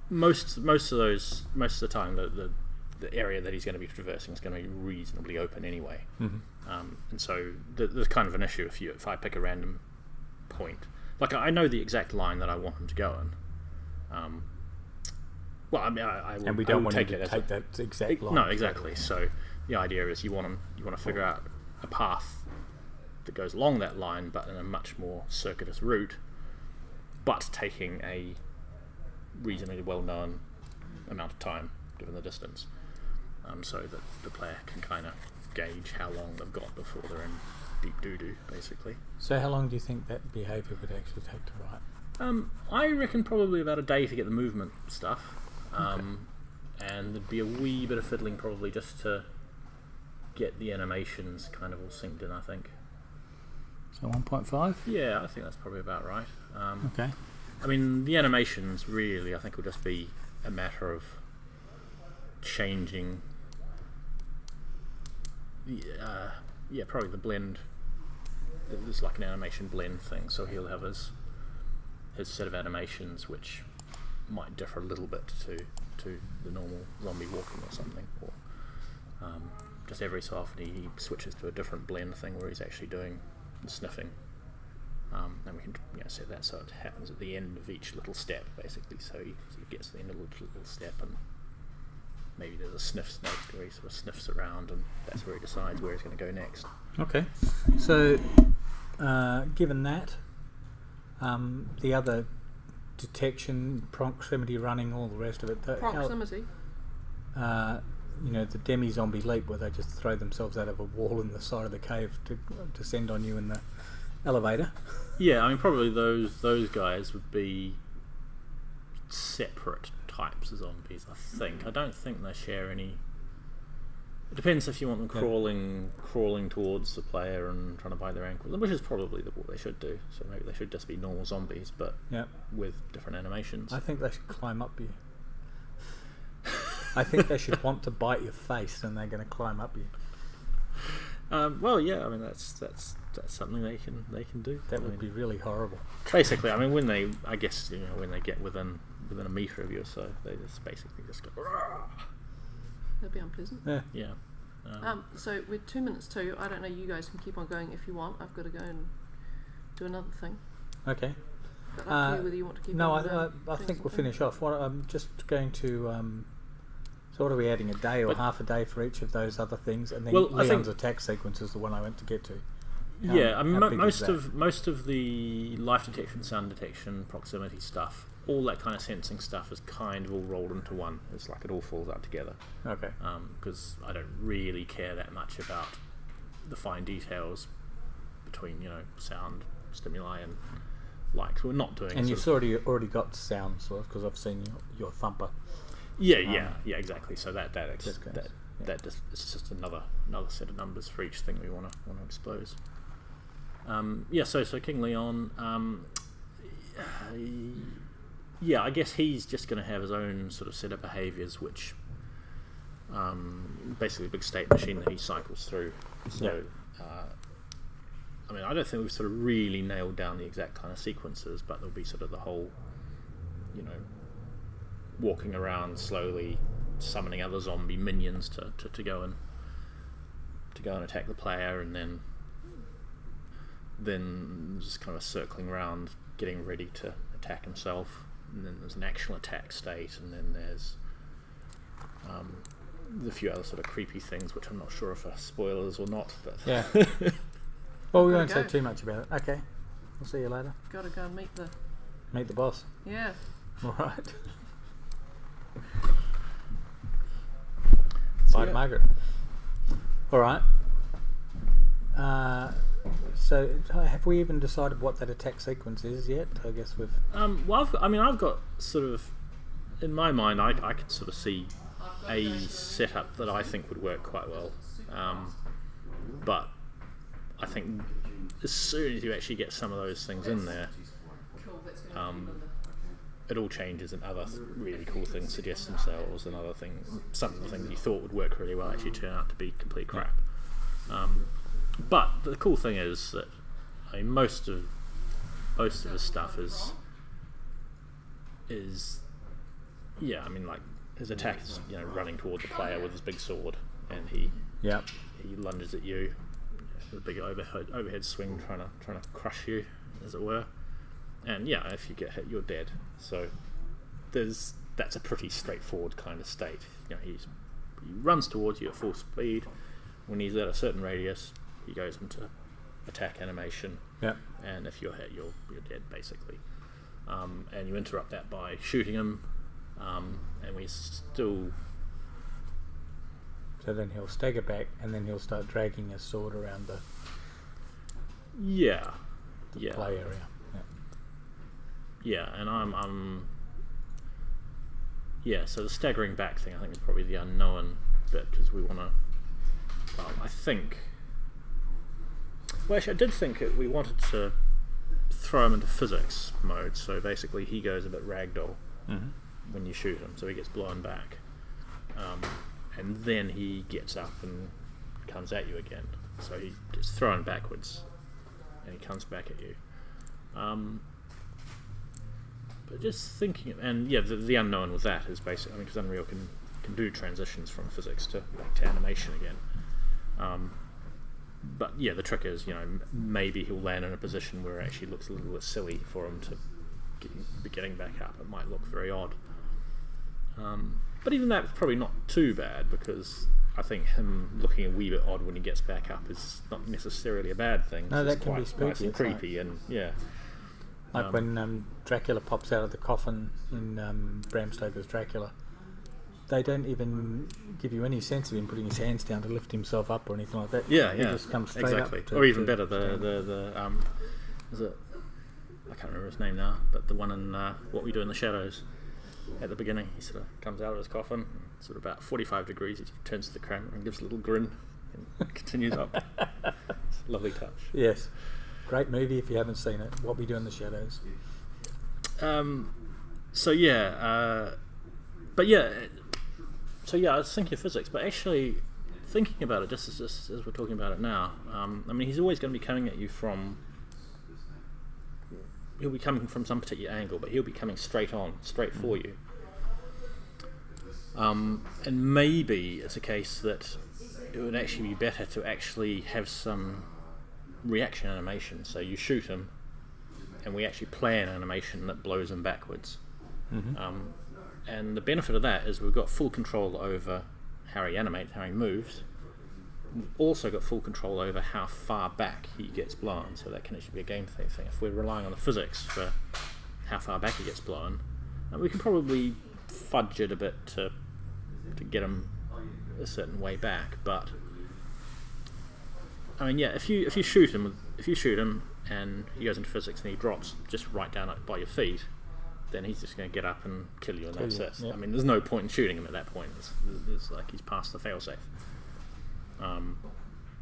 most of the time the area that he's going to be traversing is going to be reasonably open anyway, and so there's kind of an issue if I pick a random point. Like, I know the exact line that I want him to go in. Well, I mean, I will, And we don't want take you to it take that exact line. No, exactly. So the idea is you want to figure out a path that goes along that line, but in a much more circuitous route, but taking a reasonably well-known amount of time given the distance, so that the player can kind of gauge how long they've got before they're in deep doo-doo, basically. So how long do you think that behaviour would actually take to write? I reckon probably about a day to get the movement stuff, and there'd be a wee bit of fiddling probably just to get the animations kind of all synced in, I think. So 1.5? Yeah, I think that's probably about right. Okay. I mean, the animations really, I think, will just be a matter of changing. Probably the blend. There's like an animation blend thing, so he'll have his set of animations which might differ a little bit to the normal zombie walking or something, or just every so often he switches to a different blend thing where he's actually doing the sniffing, and we can set that so it happens at the end of each little step, basically, so he gets to the end of each little step, and maybe there's a sniff snake where he sort of sniffs around, and that's where he decides where he's going to go next. Okay. So given that, the other detection, proximity running, all the rest of it. Proximity. The demi-zombie leap, where they just throw themselves out of a wall in the side of the cave to descend on you in the elevator. Yeah, I mean, probably those guys would be separate types of zombies, I think. I don't think they share any. It depends if you want them crawling towards the player and trying to bite their ankles, which is probably what they should do. So maybe they should just be normal zombies, but with different animations. I think they should climb up you. I think they should want to bite your face, and they're going to climb up you. Well, yeah, I mean that's something they can do. That would be really horrible. Basically, I mean when they get within a metre of you or so, they just basically just go. Rah! That'd be unpleasant. Yeah. So we're 2 minutes to. I don't know. You guys can keep on going if you want. I've got to go and do another thing. Okay. But up to you whether you want to keep no, on. I think we'll finish off. I'm just going to. So what are we adding? A day or half a day for each of those other things, and then Leon's attack sequence is the one I went to get to. I mean, most of the life detection, sound detection, proximity stuff, all that kind of sensing stuff is kind of all rolled into one. It's like it all falls out together. Okay. Because I don't really care that much about the fine details between sound, stimuli, and light. We're not doing. And you've already got sound, sort of, because I've seen your thumper. Yeah, exactly. So that just it's just another set of numbers for each thing we want to expose. So King Leon, I guess he's just going to have his own sort of set of behaviours, which basically a big state machine that he cycles through. So, I mean, I don't think we've sort of really nailed down the exact kind of sequences, but there'll be sort of the whole, walking around slowly, summoning other zombie minions to go and to go and attack the player, and then just kind of circling around, getting ready to attack himself. And then there's an actual attack state, and then there's a few other sort of creepy things, which I'm not sure if are spoilers or not. But Yeah. Well, we Gotta won't say go. too much about it. Okay. We'll see you later. Gotta go and Meet the boss. yeah. All right. So, Bye, yeah. Margaret. All right. So, have we even decided what that attack sequence is yet? I guess we've. Well, I've got sort of, in my mind, I could sort of see a setup that I think would work quite well. But I think as soon as you actually get some of those things in there, it all changes, and other really cool things suggest themselves, and other things, some of the things you thought would work really well actually turn out to be complete crap. But the cool thing is that most of the stuff is yeah, like his attack is running toward the player with his big sword, and he lunges at you with a big overhead swing, trying to crush you, as it were. And yeah, if you get hit, you're dead. So that's a pretty straightforward kind of state. He runs towards you at full speed. When he's at a certain radius, he goes into attack animation. Yeah. And if you're hit, you're dead basically. And you interrupt that by shooting him. And we still. So then he'll stagger back, and then he'll start dragging his sword around the play area. Yeah, and I'm so the staggering back thing I think is probably the unknown bit, because we want to. I think. Well, actually, I did think we wanted to throw him into physics mode. So basically, he goes a bit ragdoll when you shoot him, so he gets blown back, and then he gets up and comes at you again. So he gets thrown backwards, and he comes back at you. But just thinking, and the unknown with that is basically, because Unreal can do transitions from physics to animation again. But yeah, the trick is, maybe he'll land in a position where it actually looks a little bit silly for him to be getting back up. It might look very odd. But even that's probably not too bad, because I think him looking a wee bit odd when he gets back up is not necessarily a bad thing. No, It's that can be quite spooky, nice and it's creepy, and yeah. Like when Dracula pops out of the coffin in Bram Stoker's Dracula. They don't even give you any sense of him putting his hands down to lift himself up or anything like that. Yeah, He just comes straight exactly. up. Or even better, the is it? I can't remember his name now, but the one in What We Do in the Shadows. At the beginning, he sort of comes out of his coffin, sort of about 45 degrees. He turns to the camera and gives a little grin, and continues up. It's a lovely touch. Yes. Great movie if you haven't seen it. What We Do in the Shadows. I was thinking of physics, but actually thinking about it, just as we're talking about it now, he's always going to be coming at you from. He'll be coming from some particular angle, but he'll be coming straight for you. And maybe it's a case that it would actually be better to actually have some reaction animation. So you shoot him, and we actually play an animation that blows him backwards. And the benefit of that is we've got full control over how he animates, how he moves. We've also got full control over how far back he gets blown, so that can actually be a game thing. If we're relying on the physics for how far back he gets blown, we can probably fudge it a bit to get him a certain way back. But if you shoot him and he goes into physics and he drops just right down by your feet, then he's just going to get up and kill you, and that's it. Yeah. There's no point in shooting him at that point. It's like he's past the failsafe.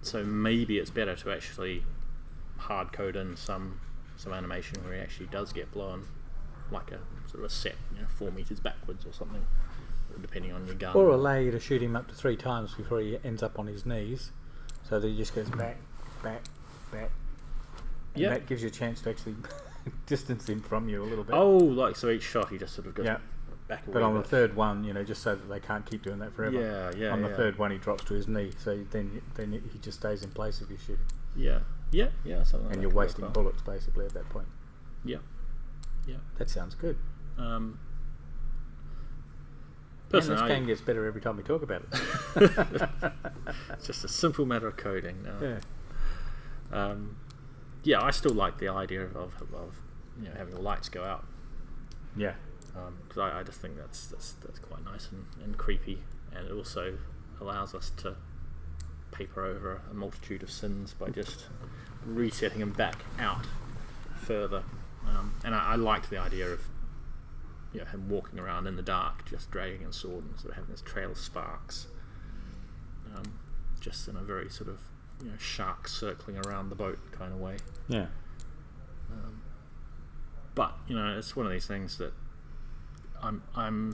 So maybe it's better to actually hard code in some animation where he actually does get blown, like a sort of a set, 4 meters backwards or something, depending on your gun. Or allow you to shoot him up to 3 times before he ends up on his knees, so that he just goes back, back, back. And that gives you a chance to actually distance him from you a little bit. Oh, so each shot he just sort of goes back a But wee on the bit. third one, just so that they can't keep doing that forever. Yeah. On the third one, he drops to his knee, so then he just stays in place if you're shooting, Yeah. Something like and that you're could work wasting well. bullets basically at that point. Yeah. That sounds good. And Personally, this game gets better every time we talk about it. it's just a simple matter of coding. Yeah. I still like the idea of having the lights go out. Yeah. Because I just think that's quite nice and creepy, and it also allows us to paper over a multitude of sins by just resetting them back out further. And I liked the idea of him walking around in the dark, just dragging a sword and sort of having this trail of sparks, just in a very sort of shark circling around the boat kind of way. Yeah. But it's one of these things that I'm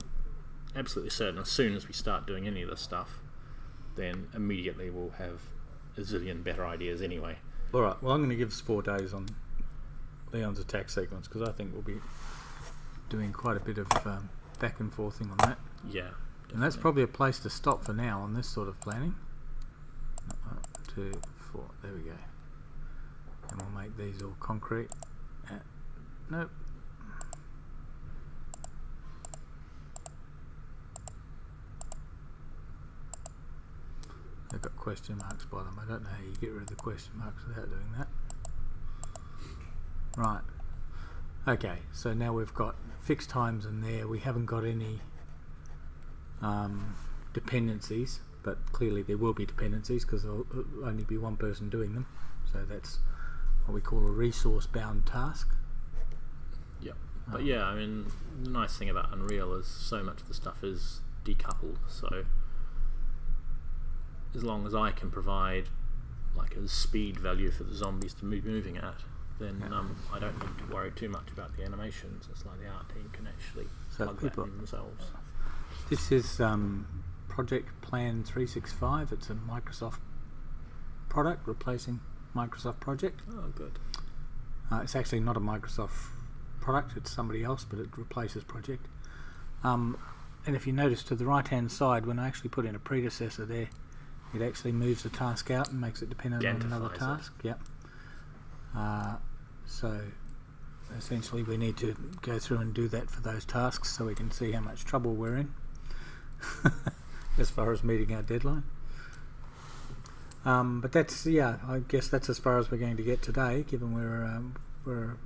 absolutely certain as soon as we start doing any of this stuff, then immediately we'll have a zillion better ideas anyway. All right. Well, I'm going to give us 4 days on Leon's attack sequence, because I think we'll be doing quite a bit of back and forthing on that. Yeah. And that's probably a place to stop for now on this sort of planning. 1, 2, 4. There we go. And we'll make these all concrete. Nope. They've got question marks by them. I don't know how you get rid of the question marks without doing that. Right. Okay, so now we've got fixed times in there. We haven't got any dependencies, but clearly there will be dependencies because there'll only be one person doing them. So that's what we call a resource-bound task. Yep. But yeah, I mean, the nice thing about Unreal is so much of the stuff is decoupled. So as long as I can provide like a speed value for the zombies to be moving at, then I don't need to worry too much about the animations. It's like the art team can actually plug that in themselves. This is Project Plan 365. It's a Microsoft product replacing Microsoft Project. Oh, good. It's actually not a Microsoft product, it's somebody else, but it replaces Project. And if you notice to the right hand side, when I actually put in a predecessor there, it actually moves the task out and makes it dependent on another task. Yep. So essentially we need to go through and do that for those tasks so we can see how much trouble we're in as far as meeting our deadline. But that's, I guess that's as far as we're going to get today, given we're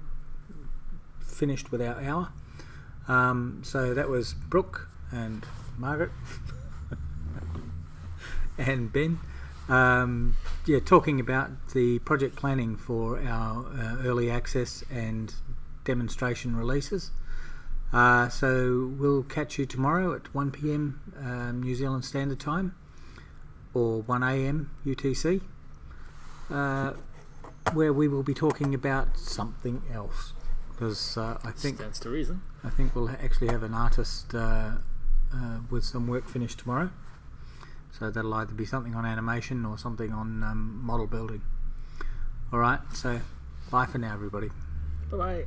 finished with our hour. So that was Brooke and Margaret and Ben. Talking about the project planning for our early access and demonstration releases. So we'll catch you tomorrow at 1 p.m. New Zealand Standard Time, or 1 a.m. UTC, where we will be talking about something else. Because I think stands to reason. I think we'll actually have an artist with some work finished tomorrow. So that'll either be something on animation or something on model building. Alright, so bye for now, everybody. Bye-bye.